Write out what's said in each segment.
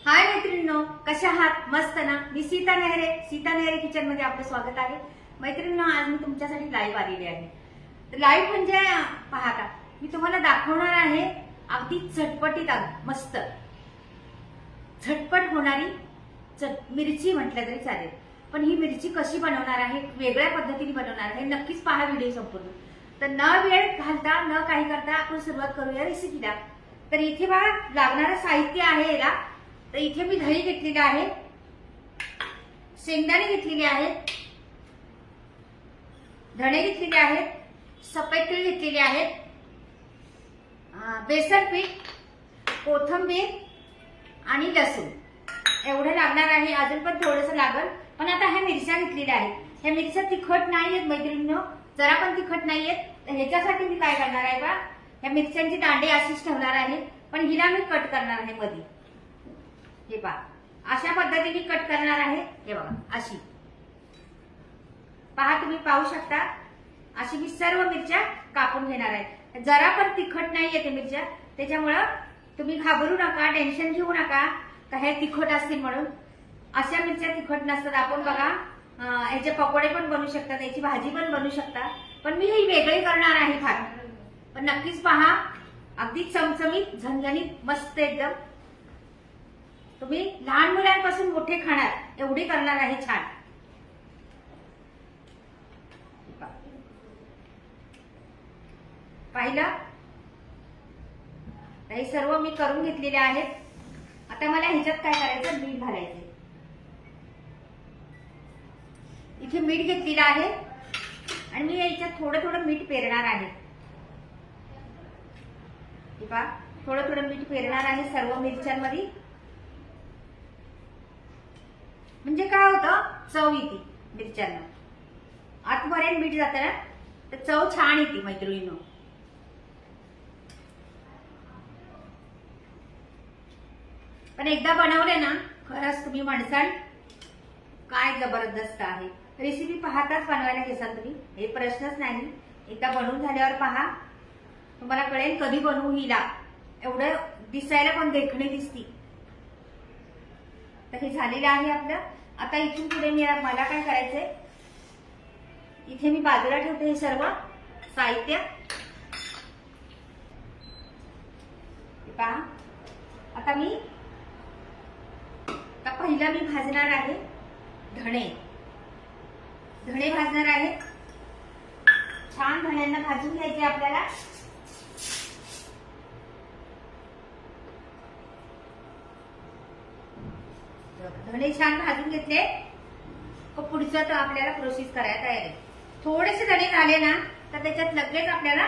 हाय मैत्रिणींनो, कशा आहात? मस्त ना? मी सीता नेहरे किचन मध्ये आपलं स्वागत आहे। मैत्रिणींनो, आज मी तुमच्यासाठी लाईव्ह आलेली आहे। लाईव्ह म्हणजे पहा का, मी तुम्हाला दाखवणार आहे अगदी झटपटीत मस्त झटपट होणारी मिरची म्हटलं तरी चालेल। पण ही मिरची कशी बनवणार आहे, वेगळ्या पद्धतीने बनवणार आहे, नक्कीच पहा व्हिडिओ संपूर्ण। तर न वेळ घालता न काही करता आपण सुरुवात करूया रेसिपीला। तर इथे बघा लागणारं साहित्य आहे याला। तर इथे मी दही घेतलेली आहे, शेंगदाणे घेतलेले आहेत, धणे घेतलेले आहेत, सफेद तीळ घेतलेले आहेत, बेसन पीठ, कोथिंबीर आणि लसूण एवढं लागणार आहे। अजून पण थोडंसं लागल। पण आता ह्या मिरच्या घेतलेल्या आहेत, ह्या मिरच्या तिखट नाहीयेत मैत्रिणींनो, जरा पण तिखट नाहीयेत। तर ह्याच्यासाठी मी काय करणार आहे बा, ह्या मिरच्यांची दांडे अशीच ठेवणार आहे, पण हिला मी कट करणार आहे मध्ये। हे पहा, अशा पद्धतीने कट करणार आहे। हे बघा अशी पहा, तुम्ही पाहू शकता अशी मी सर्व मिरच्या कापून घेणार आहे। जरा पण तिखट नाहीये ते मिरच्या, त्याच्यामुळं तुम्ही घाबरू नका, टेन्शन घेऊ नका का हे तिखट असतील म्हणून। अशा मिरच्या तिखट नसतात। आपण बघा याचे पकोडे पण बनवू शकतात, याची भाजी पण बनवू शकता, पण मी ही वेगळी करणार आहे फार। पण नक्कीच पहा, अगदी चमचमीत झणझणीत मस्त एकदम। तुम्ही लहान मुलांपासून मोठे खाणार एवढी करणार आहे छान। पाहिलं, हे सर्व मी करून घेतलेले आहेत। आता मला ह्याच्यात काय करायचं, मीठ घालायचं। इथे मीठ घेतलेलं आहे आणि मी याच्यात थोडं थोडं मीठ पेरणार आहे। पहा, थोडं थोडं मीठ पेरणार आहे सर्व मिरच्यांमध्ये। म्हणजे काय होतं, चव येते मिरच्यांना, आतपर्यंत मीठ जातं ना, तर चव छान येते मैत्रिणींनो। पण एकदा बनवले ना, खरंच तुम्ही म्हणसाल काय जबरदस्त आहे। रेसिपी पाहताच बनवायला घेसाल तुम्ही, हे प्रश्नच नाही। एकदा बनवून झाल्यावर पहा, तुम्हाला कळेल कधी बनवू हिला, एवढं दिसायला पण देखणी दिसती। तर हे झालेलं आहे आपलं। आता इथून पुढे मला काय करायचंय, इथे मी बाजूला ठेवते हे सर्व साहित्य। पहा, आता पहिला मी भाजणार आहे धणे भाजणार आहे। छान धण्यांना भाजून घ्यायचे आपल्याला। धणे छान भाजून घेतले, पुढचं तर आपल्याला प्रोसेस करायला तयार आहे। थोडेसे धणे झाले ना, तर त्याच्यात लगेच आपल्याला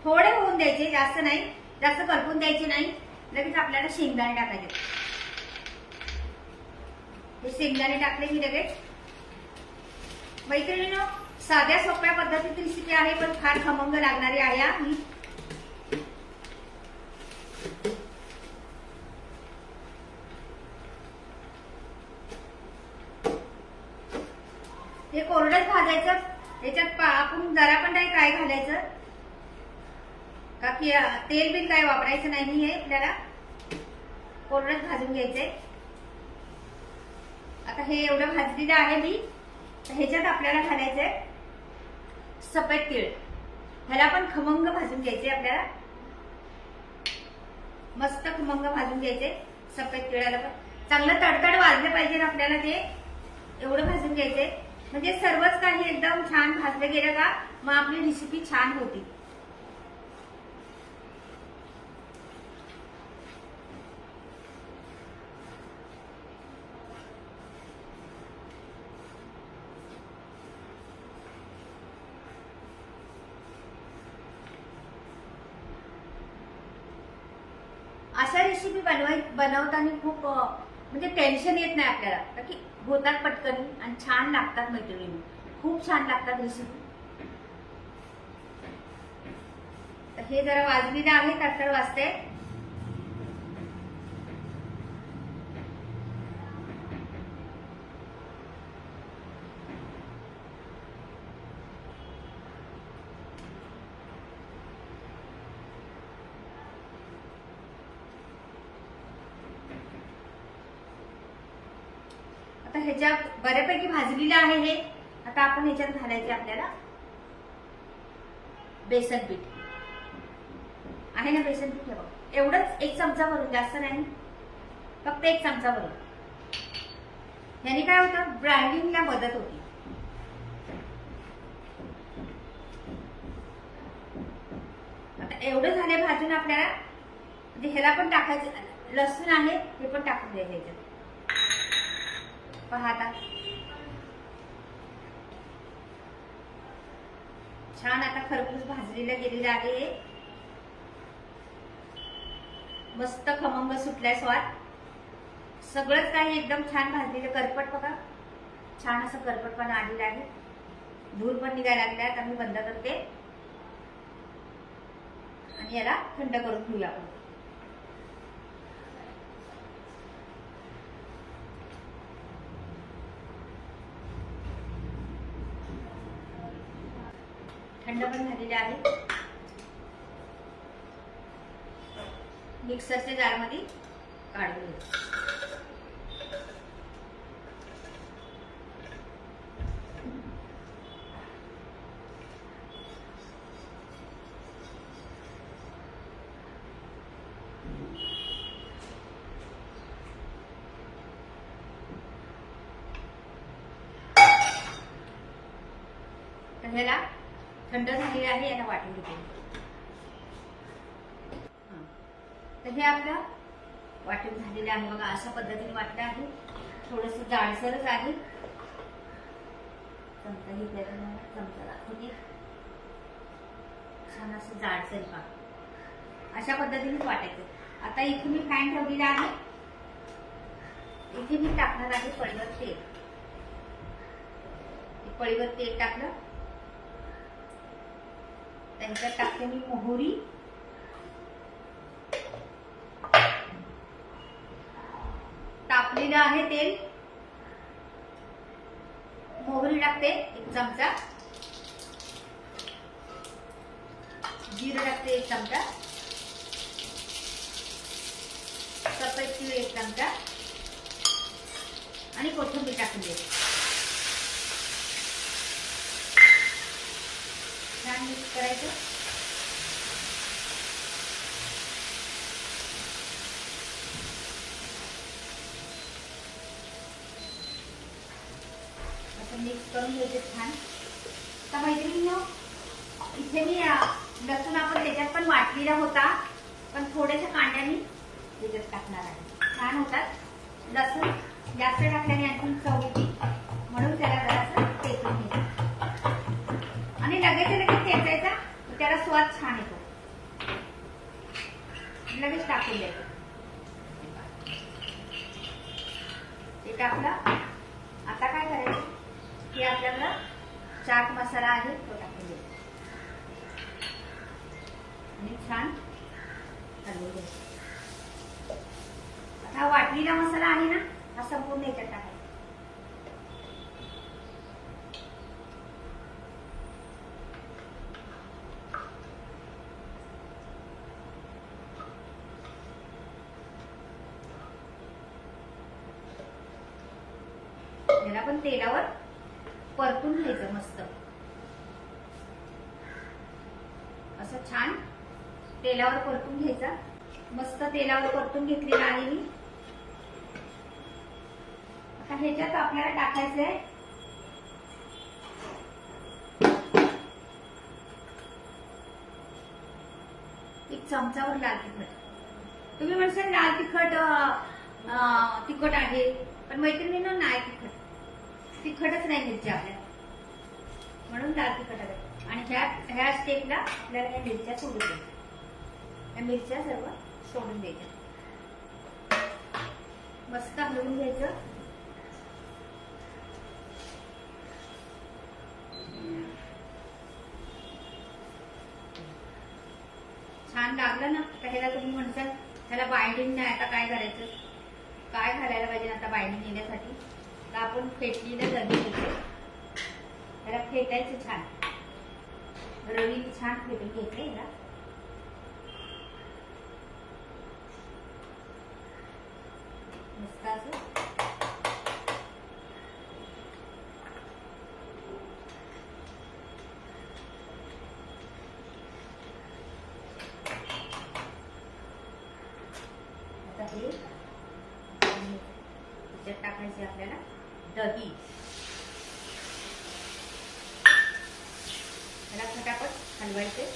थोडे होऊन द्यायचे, जास्त नाही, जास्त करपून द्यायचे नाही। लगेच आपल्याला शेंगदाणे टाकायचे। हे शेंगदाणे टाकले मी लगेच। मैत्रिणींनो, साध्या सोप्या पद्धतीची रेसिपी आहे, पण फार खमंग लागणारी आहे ही। हे कोरडंच भाजायचं, याच्यात आपण जरा पण नाही काय घालायचं का की तेल बिल काय वापरायचं नाही। हे आपल्याला कोरडंच भाजून घ्यायचंय। आता हे एवढं भाजलेलं आहे मी, तर ह्याच्यात आपल्याला घालायचंय सफेद तीळ। ह्याला पण खमंग भाजून घ्यायचे आपल्याला, मस्त खमंग भाजून घ्यायचे। सफेद तिळाला पण चांगलं तडतड वाजलं पाहिजे आपल्याला, ते एवढं भाजून घ्यायचे। म्हणजे सर्वच काही एकदम छान भाजलं गेलं का, मग आपली रेसिपी छान होती। अशा रेसिपी बनवताना खूप म्हणजे टेन्शन येत नाही आपल्याला, कारण की होतात पटकन आणि छान लागतात मैत्रिणी, खूप छान लागतात रेसिपी। तर हे जरा वाजलेलं आहे, तडतड वाजते। आता ह्याच्यात बऱ्यापैकी भाजलेलं आहे हे. आता आपण ह्याच्यात घालायचे आपल्याला बेसन पीठ. आहे ना बेसन पीठ? हे बघ एवढंच, 1 चमचा भरून, जास्त नाही, फक्त 1 चमचा भरून. याने काय होतं, ब्रायडिंगला मदत होती. आता एवढं झाले भाजून आपल्याला, म्हणजे ह्याला पण टाकायचं, लसूण आहे हे पण टाकून द्यायचं ह्याच्यात. पहा आता छान आता खरपूस भाजलेलं गेलेलं आहे. मस्त खमंग सुटलाय स्वाद. सगळंच काही एकदम छान भाजलेलं. करपट बघा, छान असं करपटपणा आलेला आहे. धूर पण निघायला लागलाय. आता मी बंद करते आणि याला थंड करून घेऊया आपण. थंड पण झालेले आहे. मिक्सरच्या जारमध्ये काढून घ्यायचं. तर ह्याला थंड झालेले आहे, याला वाटून घेते. तर हे आपलं वाटून झालेलं आहे बघा. अशा पद्धतीने वाटलं आहे. थोडस जाडसरच आहे. चमचा घेतला, चमचा दाखवते. छान असं जाडसर पहा, अशा पद्धतीनेच वाटायचं. आता इथे मी फॅन ठेवलेला आहे. इथे मी टाकणार आहे पळीवर तेल. पळीवर तेल टाकलं, त्याच्यात टाकते मी मोहरी, तापलेलं आहे तेल. मोहरी टाकते 1 चमचा, जिरं टाकते 1 चमचा, सफेद तीळ 1 चमचा आणि कोथिंबीर टाकून देते. छान मिक्स करायचं. असं मिक्स करून घ्यायचं छान. आता मैत्रिणींनो, इथे मी लसूण आपण त्याच्यात पण वाटलेला होता, पण थोड्याशा कांड्यानी त्याच्यात टाकणार आहे. छान होतात. लसूण जास्त टाकल्याने आणखी चव येते, म्हणून त्याला जरासं टेकून घ्यायचं आणि लगेच ठेचायचा, त्याला स्वाद छान येतो. लगेच टाकून द्यायचं. ते टाकलं. आता काय करायचं, की आपल्याला चाट मसाला आहे तो टाकून द्यायचा आणि छान हलवून द्यायचं. आता वाटलेला मसाला आहे ना, हा संपूर्ण याच्यात टाकायचा. याला पण तेलावर परतून घ्यायचं मस्त. असं छान तेलावर परतून घ्यायचं. मस्त तेलावर परतून घेतलेला आहे मी. आता ह्याच्यात आपल्याला टाकायचंय एक चमचावर लाल तिखट. तुम्ही म्हणसाल लाल तिखट तिखट आहे, पण मैत्रिणींना नाही तिखट. तिखटच नाही मिरची आपल्या, म्हणून लाल तिखट आहे. आणि ह्या स्टेपला आपल्याला या मिरच्या सोडून द्यायच्या. या मिरच्या सर्व सोडून द्यायच्या. मस्त हलवून घ्यायचं. छान लागलं ना. ह्याला तुम्ही म्हणसाल ह्याला बाइंडिंग नाही, आता काय करायचं, काय घालायला पाहिजे आता बाइंडिंग येण्यासाठी. तर आपण फेटलेलं दही घ्यायचं, त्याला फेटायचं छान. रवी छान फेटून घ्यायचं याला. मस्त असं हे आणि त्याच्यात टाकायचे आपल्याला दही. त्याला फटाफट हलवायचे.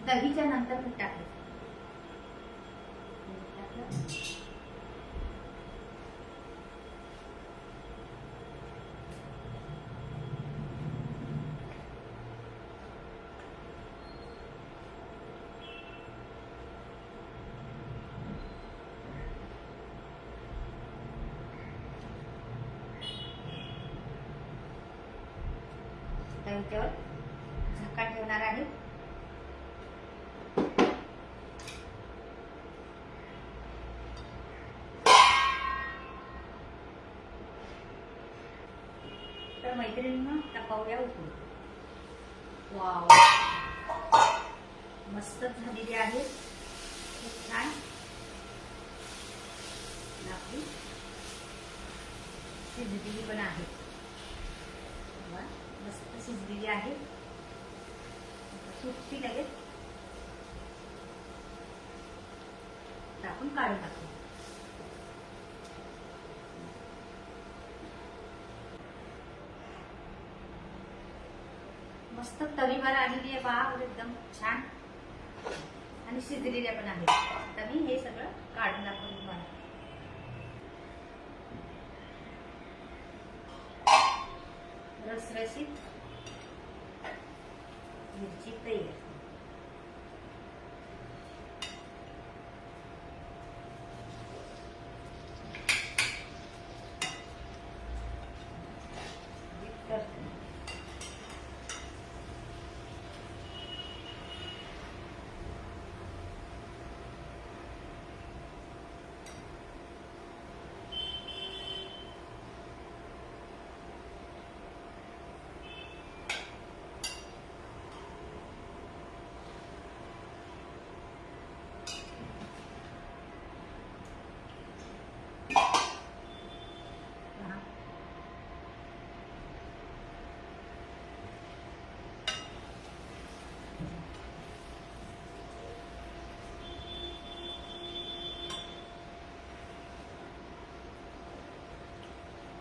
दहीच्या नंतर मीठ टाकायचं. त्याच्यावर झाकण ठेवणार आहे. तर मैत्रिणींना टाकावूया उकळून. वाव, मस्त झालेली आहे. खूप छान आपली शिजलेली पण आहे. मस्त शिजलेली आहे. सुटती लगेच. आपण काढून टाकू. मस्त तरीवार आलेली आहे पहा, एकदम छान आणि शिजलेल्या पण आहेत. आता मी हे सगळं काढून दाखवून तुम्हाला. रसरशीत मिरची तयार.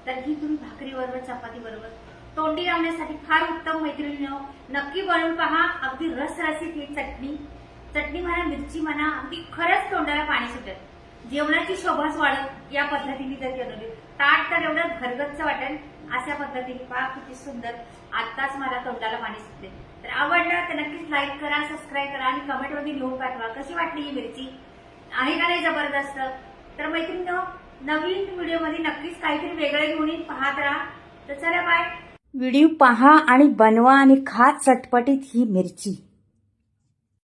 तर ही तुम्ही भाकरी बरोबर, चपाती बरोबर तोंडी लावण्यासाठी फार उत्तम मैत्रिणींनो, नक्की बनवून पहा. अगदी रसरशीत ही चटणी म्हणा, मिरची म्हणा, अगदी खरंच तोंडाला पाणी सुटत. जेवणाची शोभाच वाढत या पद्धतीने जर बनवली. ताट तर एवढं घरगच्च वाटेल अशा पद्धतीने पहा, किती सुंदर. आत्ताच मला तोंडाला पाणी सुटते. तर आवडलं तर नक्कीच लाईक करा, सबस्क्राईब करा आणि कमेंट मध्ये लिहून पाठवा कशी वाटली ही मिरची. आहे का नाही जबरदस्त. तर मैत्रिणींनो, नवीन व्हिडिओ मध्ये नक्कीच काहीतरी वेगळे घेऊन येईन. पाहत राहा. तर चला बाय. व्हिडिओ पहा आणि बनवा आणि खा चटपटीत ही मिरची.